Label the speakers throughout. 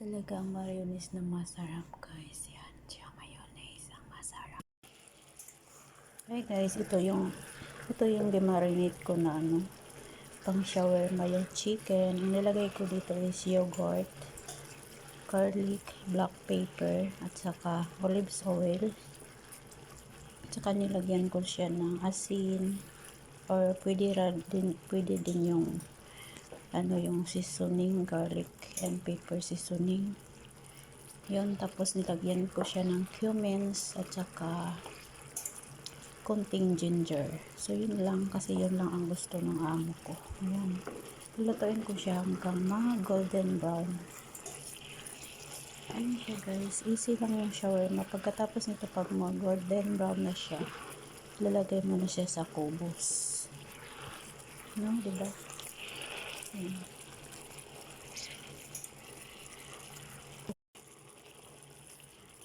Speaker 1: talaga ang mayonnaise na masarap, guys. Yan, siya mayonnaise ang masarap. Okay guys, ito yung dimarinate ko na pang shawarma yung chicken. Ang nilagay ko dito is yogurt, garlic, black pepper, at saka olive oil. At saka nilagyan ko siya ng asin, or pwede din yung yung seasoning, garlic and pepper seasoning. Yun, tapos nilagyan ko siya ng cumins at saka konting ginger. So yun lang, kasi yun lang ang gusto ng amo ko. Ayan, lulutuin ko siya hanggang mga golden brown. Ayun siya guys, easy lang yung shawarma. Pagkatapos nito, pag mga golden brown na siya, lalagay mo na siya sa kubos, no, diba? Ayan.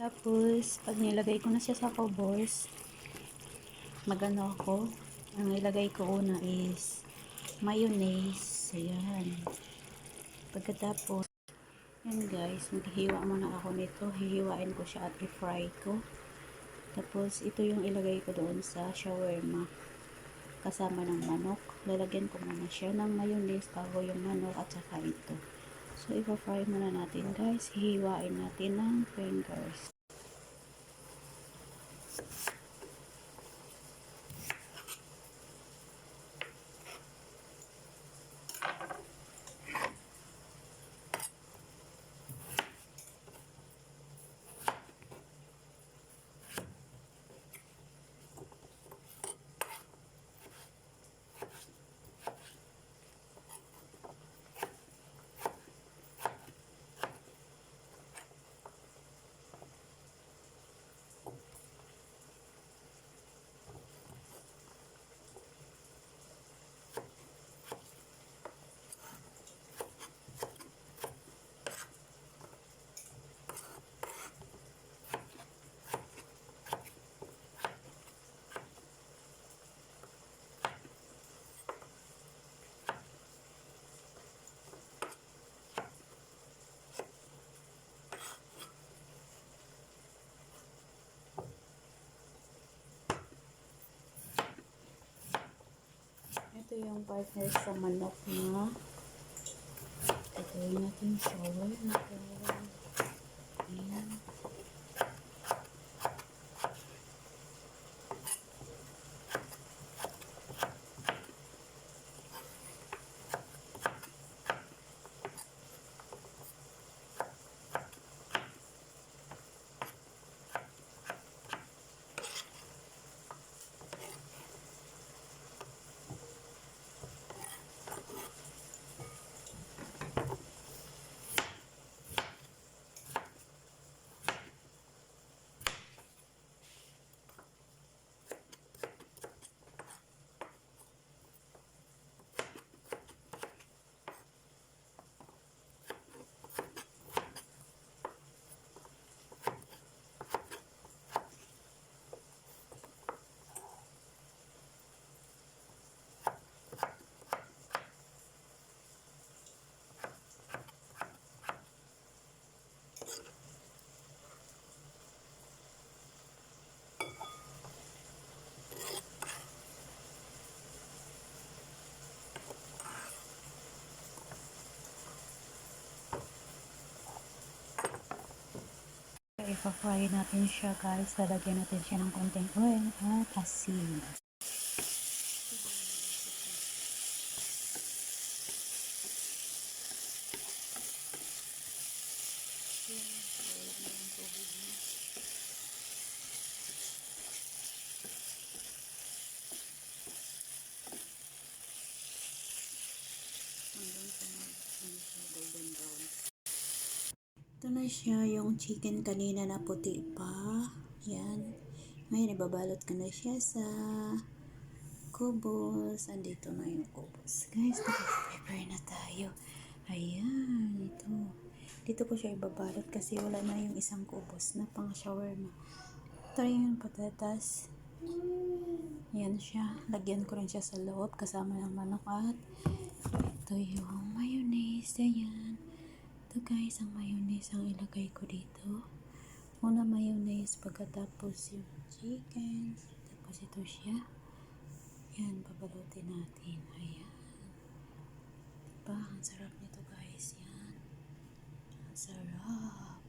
Speaker 1: Tapos pag nilagay ko na siya sa kubos, magano ako, ang ilagay ko una is mayonnaise. Ayan. Pagkatapos, yan guys, maghihiwa muna ako nito. Hihiwain ko siya at i-fry ko. Tapos ito yung ilagay ko doon sa shawarma kasama ng manok. Lalagyan ko muna siya ng mayonnaise bago yung manok at saka ito. So i-fry muna natin guys. Hihiwain natin ng fingers. Ito yung partner sa manok na gagawin natin shawarma. Ayan. I-fry natin siya guys. Lalagyan natin siya ng konting oil at asin. Golden brown. Ito na siya, yung chicken kanina na puti pa. Yan. Ngayon, ibabalot ko na siya sa kubos. Andito na yung kubos. Guys, prepare na tayo. Ayan, ito. Dito ko siya ibabalot kasi wala na yung isang kubos na pang shawarma. Ito yung patatas. Yan siya. Lagyan ko rin siya sa loob kasama ng manok at ito yung mayonnaise. Ayan. Ito guys, ang mayonnaise ang ilagay ko dito. Una mayonnaise, pagkatapos yung chicken. Tapos ito siya. Yan, babalutin natin. Ayan. Diba? Ang sarap nito guys. Yan. Ang sarap.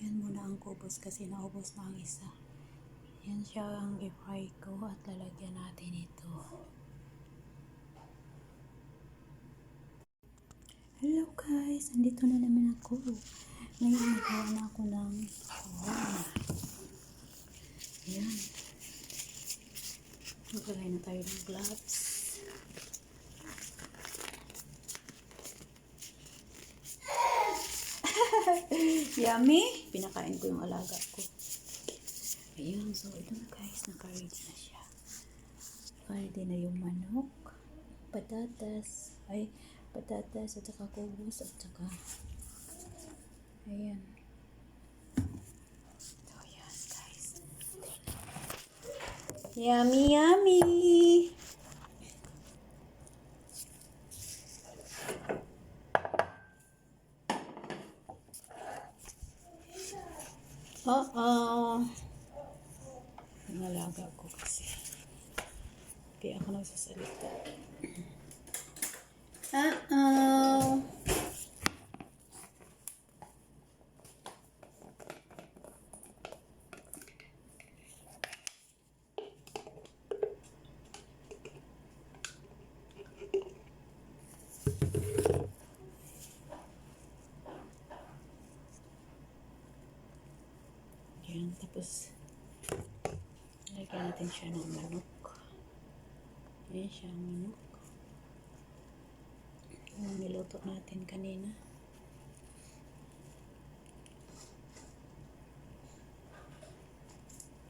Speaker 1: Yan muna ang kubos kasi naubos na ang isa. Yan siya ang i-fry ko at lalagyan natin ito. Hello guys! Andito na naman ako. Ngayon nagawa na ako ng shawarma. Ayan. Maglagay na tayo ng gloves. Yummy! Pinakain ko yung alaga ko. Ayan, so ito na guys, naka-ready na siya. Ready na yung manok, patatas at saka kubos at saka ayan. So ayan guys. Yummy, yummy! Ang alaga ko kasi. Kaya ako nagsasalita. Yan, tapos lagyan natin siya ng manok. Ayan siya ang manok. Yung niluto natin kanina.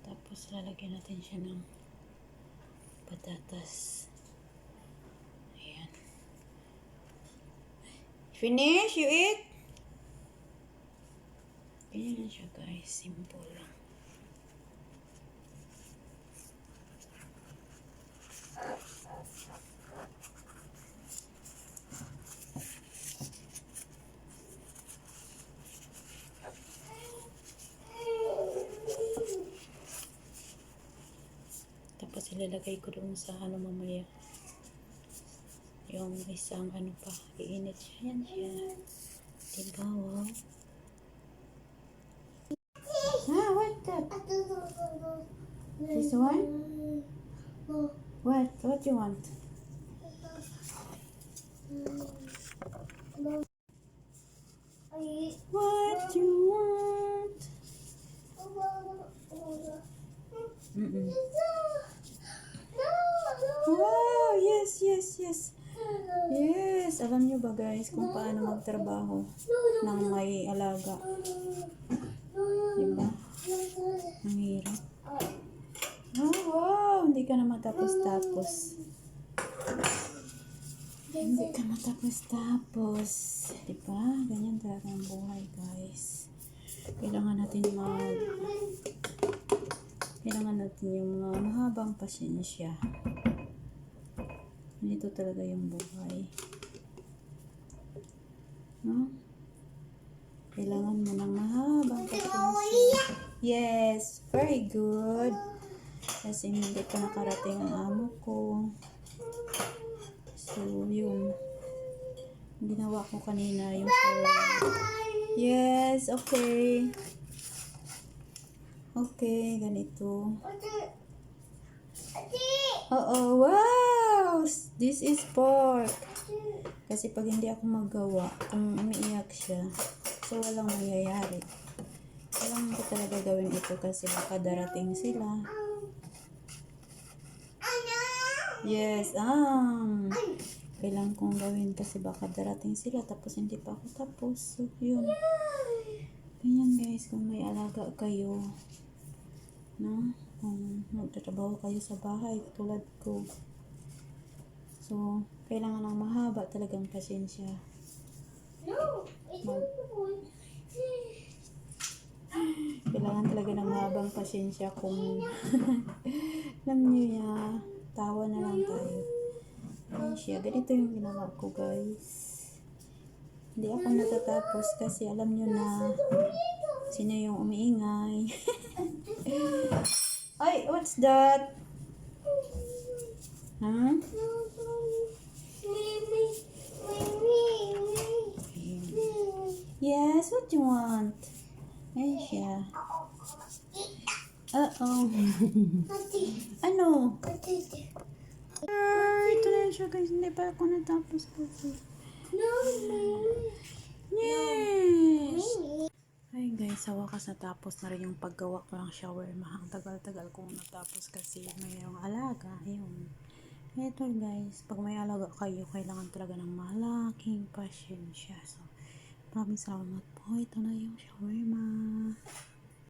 Speaker 1: Tapos lalagyan natin siya ng patatas. Ayan. Finish? You eat? Ganyan lang siya guys. Simple lang. Tapos ilalagay ko doon sa ano mamaya. Yung isang ano pa. Iinit siya. Yan siya. Diba? Wow. What that? This one? What? What you want? What you want? Wow! Yes, yes, yes. Yes! Alam nyo ba guys kung paano magtrabaho ng may alaga? Diba? Ang hirap. Oh, wow! Hindi ka na matapos-tapos. Hindi ka matapos-tapos. Diba? Ganyan talaga ang buhay guys. Kailangan natin yung mga mahabang pasensya. Ito talaga yung buhay. No? Kailangan mo ng mahabang pasensya. Yes, very good. Kasi hindi pa nakarating ang amo ko. So, yun. Ginawa ko kanina yung yes, okay. Okay, ganito. Oo, wow! This is pork. Kasi pag hindi ako magawa, kung umiiyak siya, so walang mangyayari. Kailangan ko talaga gawin ito kasi baka darating sila. Yes, kailangan kong gawin kasi baka darating sila tapos hindi pa ako tapos. So, yun. Ganyan guys, kung may alaga kayo, no? Kung magtatrabaho kayo sa bahay, tulad ko. So, kailangan ng mahaba talagang pasensya. Kailangan talaga ng mahabang pasensya kung alam nyo ya, tawa na lang tayo. Ayan siya. Ganito yung ginawa ko guys. Hindi ako natatapos kasi alam nyo na sino yung umiingay. Ay, what's that? Huh? Yes, what you want? Ay siya. Uh-oh. Ano? Ito na yun siya guys. Hindi pa ako natapos kasi. Yes! Ay guys, sa wakas natapos na rin yung paggawa ko ng shawarma. Ang tagal-tagal kong natapos kasi mayroong alaga. Ayun. Ito guys, pag may alaga kayo, kailangan talaga ng malaking pasyensya. So, maraming salamat po. Ito na yung shawarma.